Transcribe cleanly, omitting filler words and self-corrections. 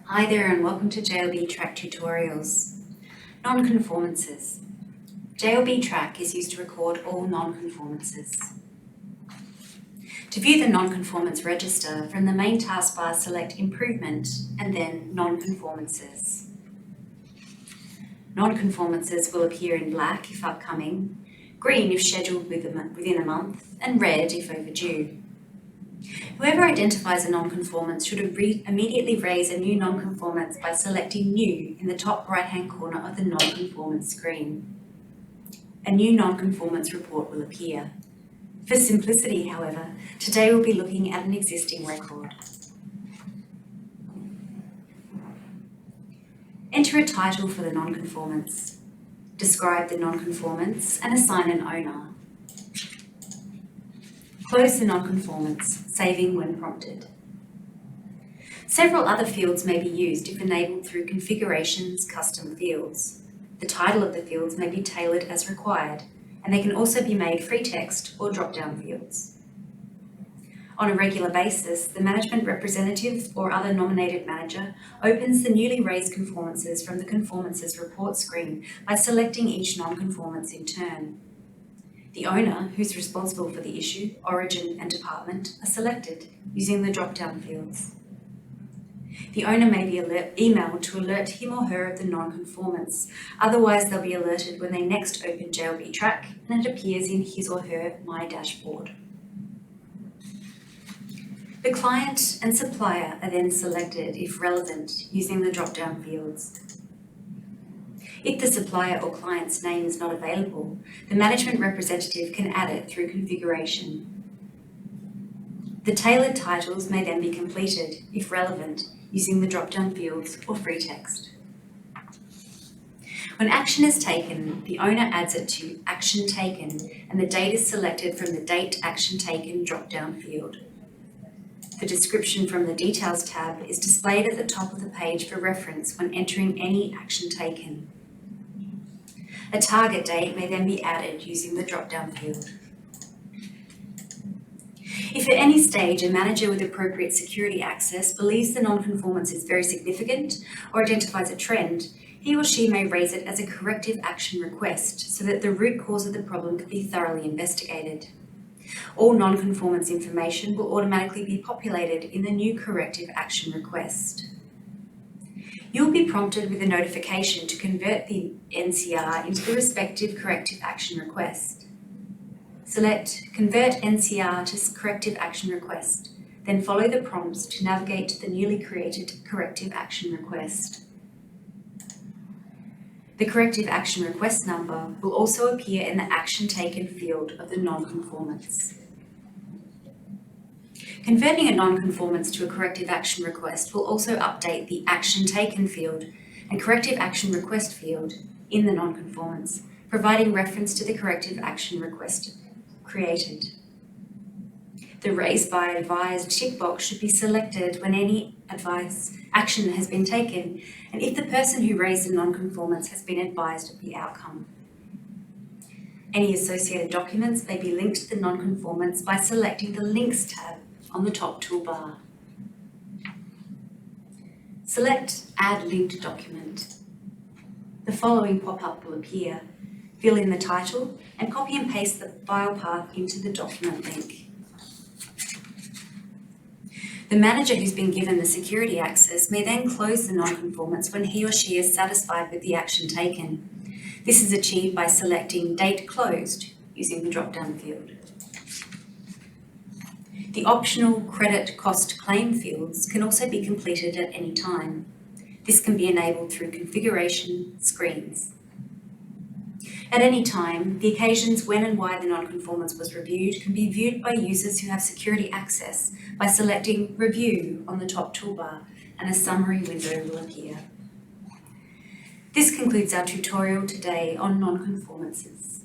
Hi there and welcome to JLB Track tutorials. Nonconformances. JLB Track is used to record all nonconformances. To view the nonconformance register, from the main taskbar select Improvement and then Nonconformances. Nonconformances will appear in black if upcoming, green if scheduled within a month, and red if overdue. Whoever identifies a nonconformance should immediately raise a new nonconformance by selecting New in the top right-hand corner of the nonconformance screen. A new nonconformance report will appear. For simplicity, however, today we'll be looking at an existing record. Enter a title for the nonconformance. Describe the nonconformance and assign an owner. Close the nonconformance, saving when prompted. Several other fields may be used if enabled through Configurations Custom Fields. The title of the fields may be tailored as required, and they can also be made free text or drop-down fields. On a regular basis, the management representative or other nominated manager opens the newly raised conformances from the Conformances report screen by selecting each nonconformance in turn. The owner, who's responsible for the issue, origin and department, are selected using the drop-down fields. The owner may be emailed to alert him or her of the nonconformance. Otherwise, they'll be alerted when they next open JLB Track and it appears in his or her My Dashboard. The client and supplier are then selected if relevant using the drop-down fields. If the supplier or client's name is not available, the management representative can add it through configuration. The tailored titles may then be completed, if relevant, using the drop-down fields or free text. When action is taken, the owner adds it to Action Taken, and the date is selected from the Date Action Taken drop-down field. The description from the Details tab is displayed at the top of the page for reference when entering any action taken. A target date may then be added using the drop-down field. If at any stage a manager with appropriate security access believes the nonconformance is very significant or identifies a trend, he or she may raise it as a corrective action request so that the root cause of the problem can be thoroughly investigated. All nonconformance information will automatically be populated in the new corrective action request. You'll be prompted with a notification to convert the NCR into the respective corrective action request. Select Convert NCR to Corrective Action Request, then follow the prompts to navigate to the newly created corrective action request. The corrective action request number will also appear in the Action Taken field of the nonconformance. Converting a nonconformance to a corrective action request will also update the Action Taken field and corrective action request field in the nonconformance, providing reference to the corrective action request created. The Raise by Advised tick box should be selected when any action has been taken and if the person who raised the nonconformance has been advised of the outcome. Any associated documents may be linked to the nonconformance by selecting the Links tab on the top toolbar. Select Add Linked Document. The following pop-up will appear. Fill in the title and copy and paste the file path into the document link. The manager who's been given the security access may then close the nonconformance when he or she is satisfied with the action taken. This is achieved by selecting Date Closed using the drop-down field. The optional Credit Cost Claim fields can also be completed at any time. This can be enabled through Configuration Screens. At any time, the occasions when and why the nonconformance was reviewed can be viewed by users who have security access by selecting Review on the top toolbar, and a summary window will appear. This concludes our tutorial today on nonconformances.